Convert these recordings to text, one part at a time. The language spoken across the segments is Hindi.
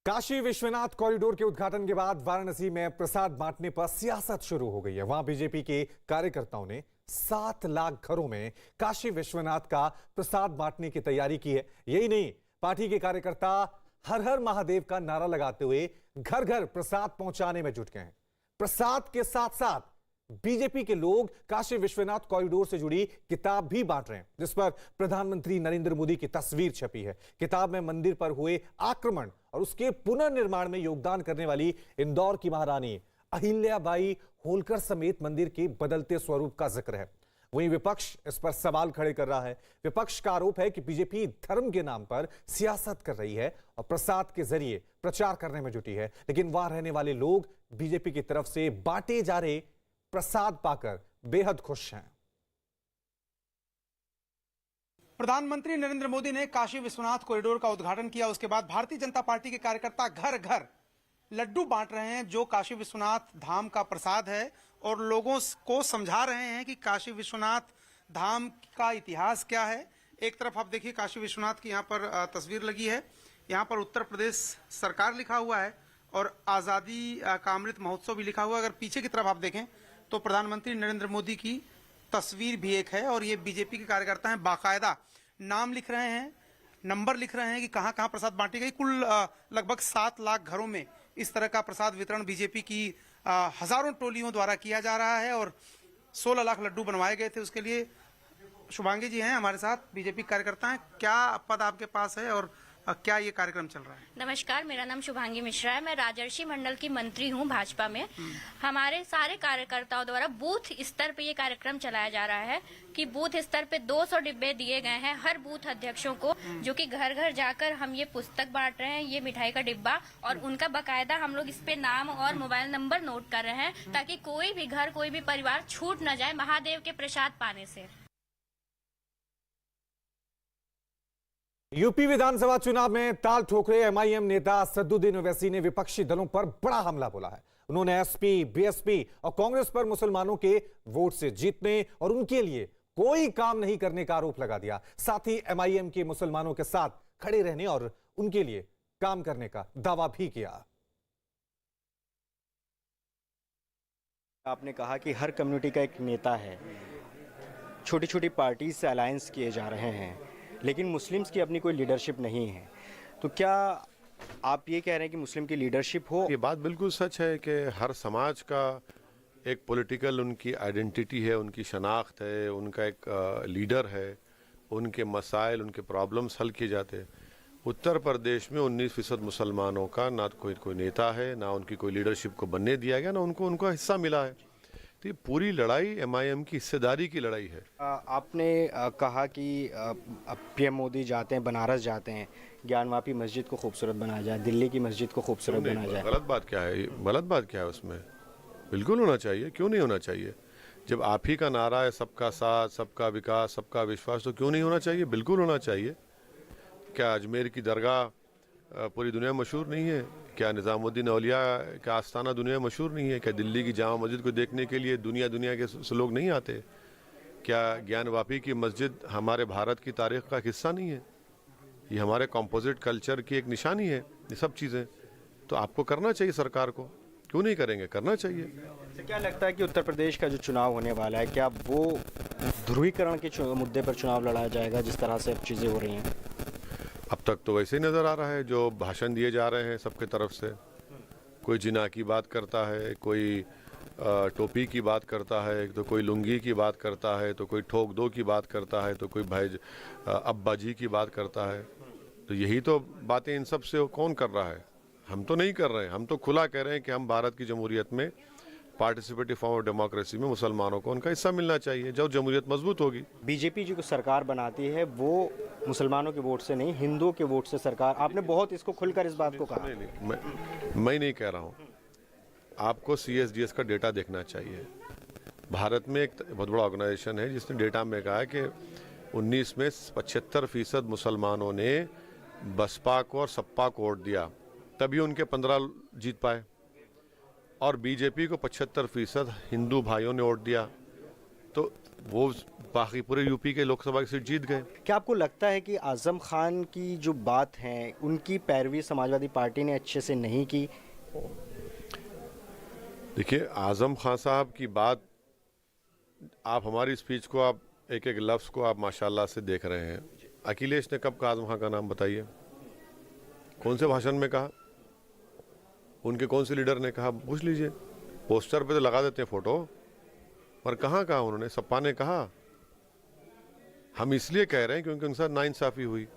काशी विश्वनाथ कॉरिडोर के उद्घाटन के बाद वाराणसी में प्रसाद बांटने पर सियासत शुरू हो गई है। वहां बीजेपी के कार्यकर्ताओं ने 7 लाख घरों में काशी विश्वनाथ का प्रसाद बांटने की तैयारी की है। यही नहीं, पार्टी के कार्यकर्ता हर हर महादेव का नारा लगाते हुए घर घर प्रसाद पहुंचाने में जुट गए हैं। प्रसाद के साथ साथ बीजेपी के लोग काशी विश्वनाथ कॉरिडोर से जुड़ी किताब भी बांट रहे हैं, जिस पर प्रधानमंत्री नरेंद्र मोदी की तस्वीर छपी है। किताब में मंदिर पर हुए आक्रमण और उसके पुनर्निर्माण में योगदान करने वाली इंदौर की महारानी अहिल्याबाई होलकर समेत मंदिर के बदलते स्वरूप का जिक्र है। वहीं विपक्ष इस पर सवाल खड़े कर रहा है। विपक्ष का आरोप है कि बीजेपी धर्म के नाम पर सियासत कर रही है और प्रसाद के जरिए प्रचार करने में जुटी है, लेकिन वहां रहने वाले लोग बीजेपी की तरफ से बांटे जा रहे प्रसाद पाकर बेहद खुश हैं। प्रधानमंत्री नरेंद्र मोदी ने काशी विश्वनाथ कॉरिडोर का उद्घाटन किया। उसके बाद भारतीय जनता पार्टी के कार्यकर्ता घर घर लड्डू बांट रहे हैं, जो काशी विश्वनाथ धाम का प्रसाद है, और लोगों को समझा रहे हैं कि काशी विश्वनाथ धाम का इतिहास क्या है। एक तरफ आप देखिए काशी विश्वनाथ की यहाँ पर तस्वीर लगी है, यहाँ पर उत्तर प्रदेश सरकार लिखा हुआ है और आज़ादी का अमृत महोत्सव भी लिखा हुआ है। अगर पीछे की तरफ आप देखें तो प्रधानमंत्री नरेंद्र मोदी की तस्वीर भी एक है, और ये बीजेपी के कार्यकर्ता हैं, बाकायदा नाम लिख रहे हैं, नंबर लिख रहे हैं कि कहां कहां प्रसाद बांटी गई। कुल लगभग 7 लाख घरों में इस तरह का प्रसाद वितरण बीजेपी की हजारों टोलियों द्वारा किया जा रहा है, और 16 लाख लड्डू बनवाए गए थे। उसके लिए शुभांगी जी हैं हमारे साथ, बीजेपी कार्यकर्ता हैं। क्या पद आपके पास है और क्या ये कार्यक्रम चल रहा है? नमस्कार, मेरा नाम शुभांगी मिश्रा है। मैं राजर्षि मंडल की मंत्री हूँ भाजपा में। हमारे सारे कार्यकर्ताओं द्वारा बूथ स्तर पे ये कार्यक्रम चलाया जा रहा है कि बूथ स्तर पे 200 डिब्बे दिए गए हैं हर बूथ अध्यक्षों को, जो कि घर घर जाकर हम ये पुस्तक बांट रहे हैं, ये मिठाई का डिब्बा, और उनका बकायदा हम लोग इस पे नाम और मोबाइल नंबर नोट कर रहे हैं, ताकि कोई भी घर, कोई भी परिवार छूट न जाए महादेव के प्रसाद पाने से। यूपी विधानसभा चुनाव में ताल ठोकरे एमआईएम नेता सद्दुद्दीन ओवैसी ने विपक्षी दलों पर बड़ा हमला बोला है। उन्होंने एसपी, बीएसपी और कांग्रेस पर मुसलमानों के वोट से जीतने और उनके लिए कोई काम नहीं करने का आरोप लगा दिया। साथ ही एमआईएम के मुसलमानों के साथ खड़े रहने और उनके लिए काम करने का दावा भी किया। आपने कहा कि हर कम्युनिटी का एक नेता है, छोटी छोटी पार्टी से अलायंस किए जा रहे हैं, लेकिन मुस्लिम्स की अपनी कोई लीडरशिप नहीं है। तो क्या आप ये कह रहे हैं कि मुस्लिम की लीडरशिप हो? ये बात बिल्कुल सच है कि हर समाज का एक पॉलिटिकल उनकी आइडेंटिटी है, उनकी शनाख्त है, उनका एक लीडर है, उनके मसाइल, उनके प्रॉब्लम्स हल किए जाते हैं। उत्तर प्रदेश में 19% मुसलमानों का ना कोई नेता है, ना उनकी कोई लीडरशिप को बनने दिया गया, ना उनका हिस्सा मिला है। तो ये पूरी लड़ाई एमआईएम की हिस्सेदारी की लड़ाई है। आपने कहा कि पीएम मोदी जाते हैं, बनारस जाते हैं, ज्ञानवापी मस्जिद को खूबसूरत बनाया जाए, दिल्ली की मस्जिद को खूबसूरत बनाया जाए। गलत बात क्या है? गलत बात क्या है उसमें? बिल्कुल होना चाहिए, क्यों नहीं होना चाहिए? जब आप ही का नारा है सबका साथ, सबका विकास, सबका विश्वास, तो क्यों नहीं होना चाहिए? बिल्कुल होना चाहिए। क्या अजमेर की दरगाह पूरी दुनिया मशहूर नहीं है? क्या निज़ामुद्दीन औलिया का आस्थाना दुनिया मशहूर नहीं है? क्या दिल्ली की जामा मस्जिद को देखने के लिए दुनिया के लोग नहीं आते? क्या ज्ञानवापी की मस्जिद हमारे भारत की तारीख का हिस्सा नहीं है? ये हमारे कंपोजिट कल्चर की एक निशानी है। ये सब चीज़ें तो आपको करना चाहिए, सरकार को। क्यों नहीं करेंगे? करना चाहिए। तो क्या लगता है कि उत्तर प्रदेश का जो चुनाव होने वाला है, क्या वो ध्रुवीकरण के मुद्दे पर चुनाव लड़ाया जाएगा जिस तरह से अब चीज़ें हो रही हैं? अब तक तो वैसे ही नज़र आ रहा है, जो भाषण दिए जा रहे हैं सबके तरफ से। कोई जिना की बात करता है, कोई टोपी की बात करता है, तो कोई लुंगी की बात करता है, तो कोई ठोक दो की बात करता है, तो कोई भाई अब्बा जी की बात करता है। तो यही तो बातें इन सब से कौन कर रहा है? हम तो नहीं कर रहे हैं। हम तो खुला कह रहे हैं कि हम भारत की जमहूरियत में, पार्टिसिपेटिव फॉर्म ऑफ डेमोक्रेसी में मुसलमानों को उनका हिस्सा मिलना चाहिए, जब जमहूरियत मजबूत होगी। बीजेपी जो सरकार बनाती है वो मुसलमानों के वोट से नहीं, हिंदुओं के वोट से सरकार। आपने बहुत इसको खुलकर इस बात को कहा। मैं नहीं कह रहा हूँ। आपको CSDS का डेटा देखना चाहिए। भारत में एक बहुत बड़ा ऑर्गेनाइजेशन है जिसने डेटा में कहा है कि 19 में 75% मुसलमानों ने बसपा को और सपा को वोट दिया, तभी उनके 15 जीत पाए। और बीजेपी को 75% हिंदू भाइयों ने वोट दिया। तो वो बाकी पूरे यूपी के लोकसभा की सीट जीत गए। क्या आपको लगता है कि आजम खान की जो बात है उनकी पैरवी समाजवादी पार्टी ने अच्छे से नहीं की? देखिए, आजम खान साहब की बात, आप हमारी स्पीच को, आप एक एक लफ्ज़ को आप माशाल्लाह से देख रहे हैं। अखिलेश ने कब कहा आजम खान का नाम? बताइए, कौन से भाषण में कहा? उनके कौन से लीडर ने कहा? पूछ लीजिए। पोस्टर पे तो लगा देते हैं फोटो, पर कहाँ कहा उन्होंने? सपा ने कहा? हम इसलिए कह रहे हैं क्योंकि उनके साथ नाइंसाफी हुई।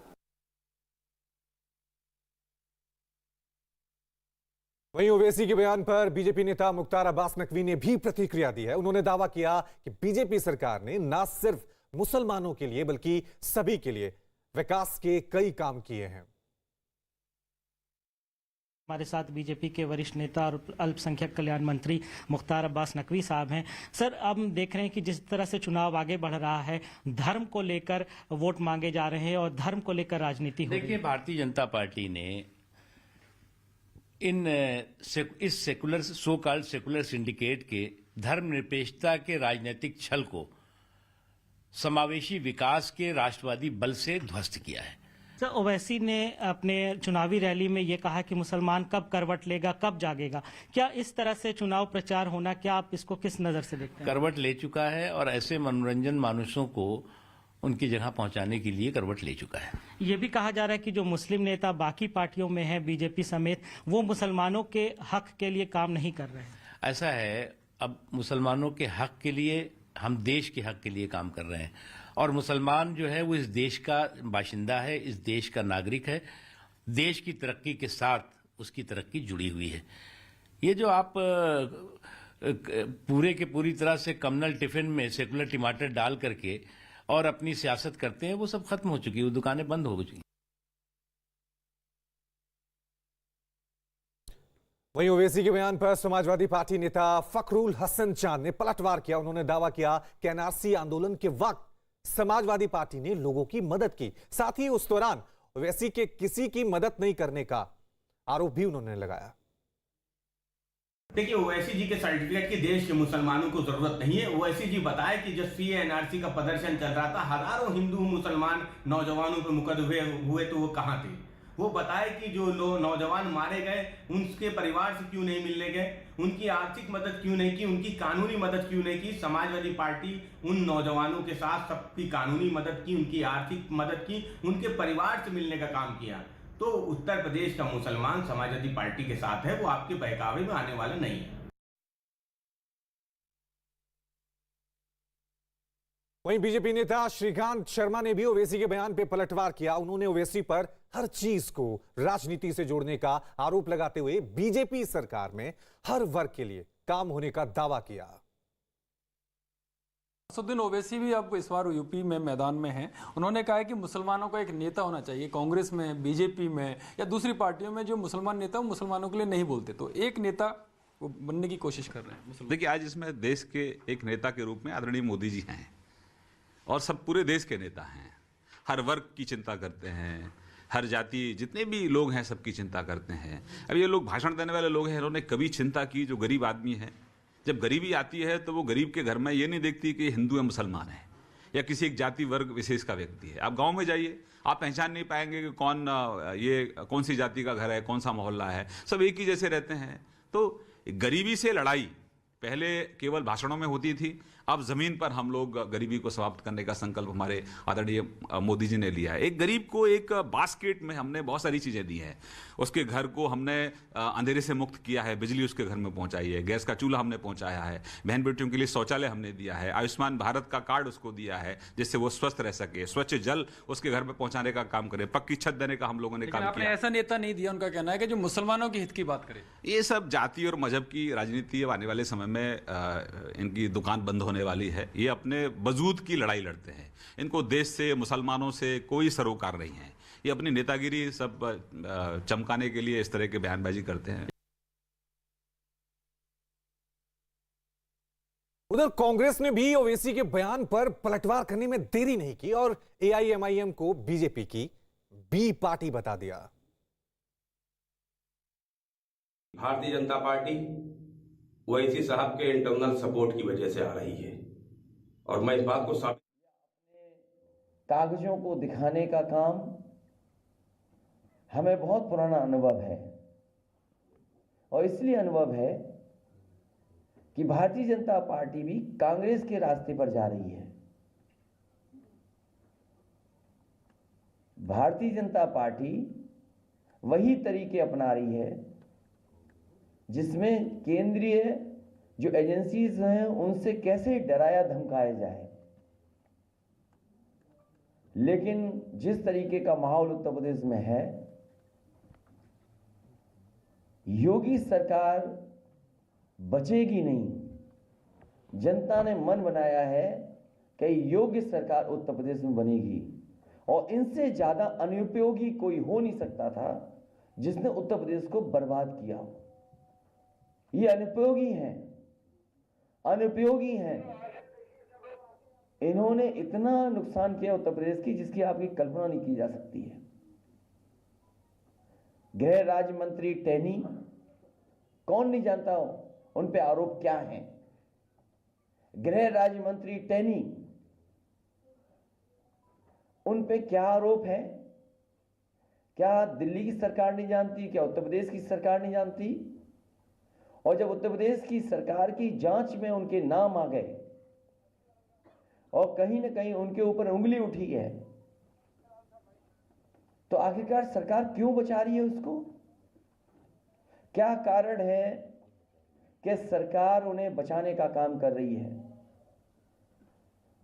वहीं ओवैसी के बयान पर बीजेपी नेता मुख्तार अब्बास नकवी ने भी प्रतिक्रिया दी है। उन्होंने दावा किया कि बीजेपी सरकार ने न सिर्फ मुसलमानों के लिए बल्कि सभी के लिए विकास के कई काम किए हैं। हमारे साथ बीजेपी के वरिष्ठ नेता और अल्पसंख्यक कल्याण मंत्री मुख्तार अब्बास नकवी साहब हैं। सर, अब हम देख रहे हैं कि जिस तरह से चुनाव आगे बढ़ रहा है, धर्म को लेकर वोट मांगे जा रहे हैं और धर्म को लेकर राजनीति हो रही है। देखिए, भारतीय जनता पार्टी ने इस secular, so called secular syndicate के धर्मनिरपेक्षता के राजनीतिक छल को समावेशी विकास के राष्ट्रवादी बल से ध्वस्त किया है। सर, ओवैसी ने अपने चुनावी रैली में ये कहा कि मुसलमान कब करवट लेगा, कब जागेगा। क्या इस तरह से चुनाव प्रचार होना, क्या आप इसको किस नजर से देखते हैं? करवट ले चुका है और ऐसे मनोरंजन मानुषों को उनकी जगह पहुंचाने के लिए करवट ले चुका है। ये भी कहा जा रहा है कि जो मुस्लिम नेता बाकी पार्टियों में हैं, बीजेपी समेत, वो मुसलमानों के हक के लिए काम नहीं कर रहे हैं। ऐसा है, अब मुसलमानों के हक के लिए, हम देश के हक के लिए काम कर रहे हैं और मुसलमान जो है वो इस देश का बाशिंदा है, इस देश का नागरिक है। देश की तरक्की के साथ उसकी तरक्की जुड़ी हुई है। ये जो आप पूरे के पूरी तरह से कम्युनल टिफिन में सेकुलर टमाटर डाल करके और अपनी सियासत करते हैं, वो सब खत्म हो चुकी है, वो दुकानें बंद हो चुकी। वहीं ओवैसी के बयान पर समाजवादी पार्टी नेता फखरुल हसन चांद ने पलटवार किया। उन्होंने दावा किया कि एनआरसी आंदोलन के वक्त समाजवादी पार्टी ने लोगों की मदद की, साथ ही उस दौरान ओवैसी के किसी की मदद नहीं करने का आरोप भी उन्होंने लगाया। देखिए, ओवैसी जी के सर्टिफिकेट की देश के मुसलमानों को जरूरत नहीं है। ओवैसी जी बताए कि जब सीएनआरसी का प्रदर्शन चल रहा था, हजारों हिंदू मुसलमान नौजवानों पर मुकदमे हुए तो वो कहां थे? वो बताए कि जो नौजवान मारे गए उनके परिवार से क्यों नहीं मिलने गए, उनकी आर्थिक मदद क्यों नहीं की, उनकी कानूनी मदद क्यों नहीं की। समाजवादी पार्टी उन नौजवानों के साथ सबकी कानूनी मदद की, उनकी आर्थिक मदद की, उनके परिवार से मिलने का काम किया। तो उत्तर प्रदेश का मुसलमान समाजवादी पार्टी के साथ है, वो आपके बहकावे में आने वाला नहीं है। वहीं बीजेपी नेता श्रीकांत शर्मा ने भी ओवैसी के बयान पर पलटवार किया। उन्होंने ओवैसी पर हर चीज को राजनीति से जोड़ने का आरोप लगाते हुए बीजेपी सरकार में हर वर्ग के लिए काम होने का दावा किया। असदुद्दीन ओवैसी भी अब इस बार यूपी में मैदान में हैं। उन्होंने कहा है कि मुसलमानों का एक नेता होना चाहिए। कांग्रेस में, बीजेपी में या दूसरी पार्टियों में जो मुसलमान नेता मुसलमानों के लिए नहीं बोलते, तो एक नेता वो बनने की कोशिश कर रहे हैं। देखिए, आज इसमें देश के एक नेता के रूप में आदरणीय मोदी जी हैं और सब पूरे देश के नेता हैं। हर वर्ग की चिंता करते हैं, हर जाति, जितने भी लोग हैं सबकी चिंता करते हैं। अब ये लोग भाषण देने वाले लोग हैं, इन्होंने कभी चिंता की जो गरीब आदमी है? जब गरीबी आती है तो वो गरीब के घर में ये नहीं देखती कि हिंदू है, मुसलमान है या किसी एक जाति वर्ग विशेष का व्यक्ति है। आप गांव में जाइए, आप पहचान नहीं पाएंगे कि कौन सी जाति का घर है, कौन सा मोहल्ला है, सब एक ही जैसे रहते हैं। तो गरीबी से लड़ाई पहले केवल भाषणों में होती थी, अब जमीन पर हम लोग गरीबी को समाप्त करने का संकल्प हमारे आदरणीय मोदी जी ने लिया है। एक गरीब को एक बास्केट में हमने बहुत सारी चीजें दी हैं। उसके घर को हमने अंधेरे से मुक्त किया है, बिजली उसके घर में पहुंचाई है, गैस का चूल्हा हमने पहुंचाया है, बहन बेटियों के लिए शौचालय हमने दिया है, आयुष्मान भारत का कार्ड उसको दिया है जिससे वो स्वस्थ रह सके, स्वच्छ जल उसके घर में पहुंचाने का काम करे, पक्की छत देने का हम लोगों ने काम किया। ऐसा नेता नहीं दिया, उनका कहना है कि जो मुसलमानों के हित की बात करे। ये सब जाति और मजहब की राजनीति आने वाले समय में इनकी दुकान बंद होने वाली है। ये अपने वजूद की लड़ाई लड़ते हैं, इनको देश से, मुसलमानों से कोई सरोकार नहीं है। ये अपनी नेतागिरी सब चमकाने के लिए इस तरह के बयानबाजी करते हैं। उधर कांग्रेस ने भी ओवैसी के बयान पर पलटवार करने में देरी नहीं की और एआईएमआईएम को बीजेपी की बी पार्टी बता दिया। भारतीय जनता पार्टी ओवैसी साहब के इंटरनल सपोर्ट की वजह से आ रही है। और मैं इस बात को साबित कागजों को दिखाने का काम हमें बहुत पुराना अनुभव है और इसलिए अनुभव है कि भारतीय जनता पार्टी भी कांग्रेस के रास्ते पर जा रही है। भारतीय जनता पार्टी वही तरीके अपना रही है जिसमें केंद्रीय जो एजेंसीज हैं उनसे कैसे डराया धमकाया जाए। लेकिन जिस तरीके का माहौल उत्तर प्रदेश में है, योगी सरकार बचेगी नहीं। जनता ने मन बनाया है कि योग्य सरकार उत्तर प्रदेश में बनेगी और इनसे ज्यादा अनुपयोगी कोई हो नहीं सकता था जिसने उत्तर प्रदेश को बर्बाद किया। ये अनुपयोगी हैं, अनुपयोगी हैं। इन्होंने इतना नुकसान किया उत्तर प्रदेश की जिसकी आपकी कल्पना नहीं की जा सकती है। गृह राज्य मंत्री टैनी, कौन नहीं जानता हो उन पे आरोप क्या हैं। गृह राज्य मंत्री टैनी, उन पे क्या आरोप है? क्या दिल्ली की सरकार नहीं जानती? क्या उत्तर प्रदेश की सरकार नहीं जानती? और जब उत्तर प्रदेश की सरकार की जांच में उनके नाम आ गए और कहीं ना कहीं उनके ऊपर उंगली उठी है, तो आखिरकार सरकार क्यों बचा रही है उसको? क्या कारण है कि सरकार उन्हें बचाने का काम कर रही है?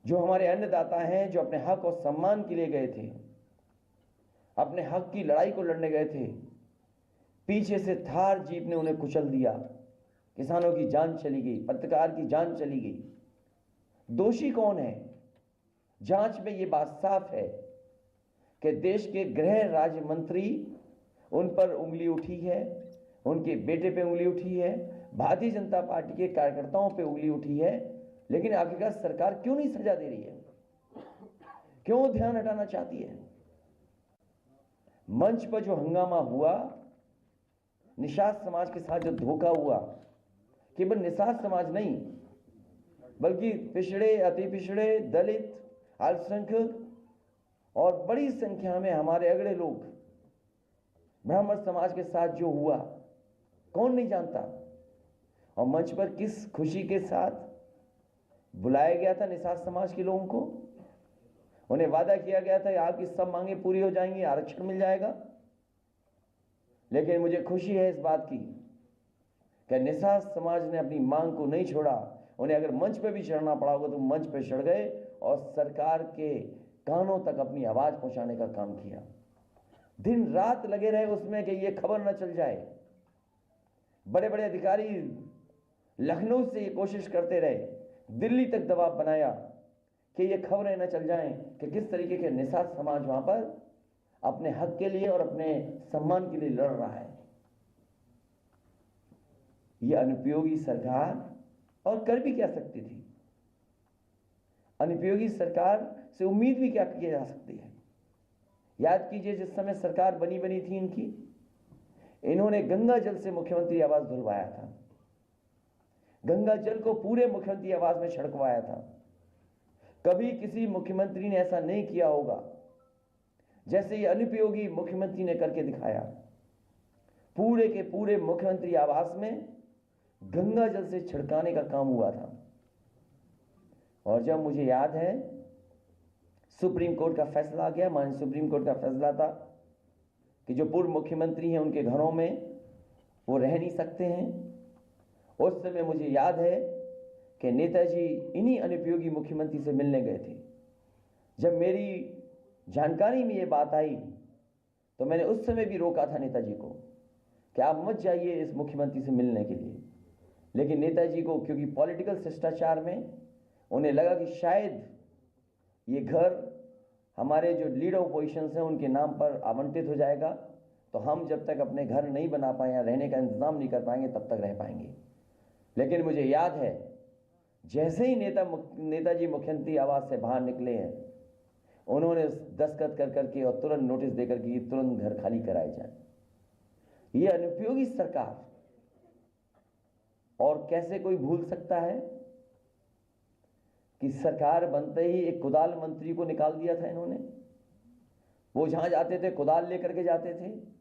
जो हमारे अन्नदाता हैं, जो अपने हक और सम्मान के लिए गए थे, अपने हक की लड़ाई को लड़ने गए थे, पीछे से थार जीप ने उन्हें कुचल दिया। किसानों की जान चली गई, पत्रकार की जान चली गई। दोषी कौन है? जांच में यह बात साफ है कि देश के गृह राज्य मंत्री, उन पर उंगली उठी है, उनके बेटे पे उंगली उठी है, भारतीय जनता पार्टी के कार्यकर्ताओं पे उंगली उठी है। लेकिन आखिरकार सरकार क्यों नहीं सजा दे रही है? क्यों ध्यान हटाना चाहती है? मंच पर जो हंगामा हुआ, निषाद समाज के साथ जो धोखा हुआ, केवल निषाद समाज नहीं बल्कि पिछड़े, अति पिछड़े, दलित, अल्पसंख्यक और बड़ी संख्या में हमारे अगड़े लोग, ब्राह्मण समाज के साथ जो हुआ, कौन नहीं जानता? और मंच पर किस खुशी के साथ बुलाया गया था निषाद समाज के लोगों को। उन्हें वादा किया गया था कि आपकी सब मांगे पूरी हो जाएंगी, आरक्षण मिल जाएगा। लेकिन मुझे खुशी है इस बात की कि निषाद समाज ने अपनी मांग को नहीं छोड़ा। उन्हें अगर मंच पे भी चढ़ना पड़ा होगा तो मंच पे चढ़ गए और सरकार के कानों तक अपनी आवाज पहुंचाने का काम किया। दिन रात लगे रहे उसमें कि ये खबर न चल जाए। बड़े बड़े अधिकारी लखनऊ से ये कोशिश करते रहे, दिल्ली तक दबाव बनाया कि ये खबरें न चल जाएं कि किस तरीके के निषाद समाज वहां पर अपने हक के लिए और अपने सम्मान के लिए लड़ रहा है। ये अनुपयोगी सरकार और कर भी क्या सकती थी? अनुपयोगी सरकार से उम्मीद भी क्या की जा सकती है? याद कीजिए जिस समय सरकार बनी थी इनकी, इन्होंने गंगा जल से मुख्यमंत्री आवास धुलवाया था, गंगा जल को पूरे मुख्यमंत्री आवास में छिड़कवाया था। कभी किसी मुख्यमंत्री ने ऐसा नहीं किया होगा जैसे ये अनुपयोगी मुख्यमंत्री ने करके दिखाया। पूरे के पूरे मुख्यमंत्री आवास में गंगा जल से छिड़काने का काम हुआ था। और जब मुझे याद है सुप्रीम कोर्ट का फैसला आ गया, माननीय सुप्रीम कोर्ट का फैसला था कि जो पूर्व मुख्यमंत्री हैं उनके घरों में वो रह नहीं सकते हैं। उस समय मुझे याद है कि नेताजी इन्हीं अनुपयोगी मुख्यमंत्री से मिलने गए थे। जब मेरी जानकारी में ये बात आई तो मैंने उस समय भी रोका था नेताजी को कि आप मत जाइए इस मुख्यमंत्री से मिलने के लिए। लेकिन नेताजी को क्योंकि पॉलिटिकल शिष्टाचार में उन्हें लगा कि शायद ये घर हमारे जो लीडर ऑपोजिशन हैं उनके नाम पर आवंटित हो जाएगा, तो हम जब तक अपने घर नहीं बना पाए या रहने का इंतजाम नहीं कर पाएंगे तब तक रह पाएंगे। लेकिन मुझे याद है जैसे ही नेताजी मुख्यमंत्री आवास से बाहर निकले हैं, उन्होंने दस्तखत कर करके और तुरंत नोटिस देकर कि तुरंत घर खाली कराए जाए। ये अनुपयोगी सरकार और कैसे कोई भूल सकता है कि सरकार बनते ही एक कुदाल मंत्री को निकाल दिया था इन्होंने। वो जहां जाते थे कुदाल लेकर के जाते थे।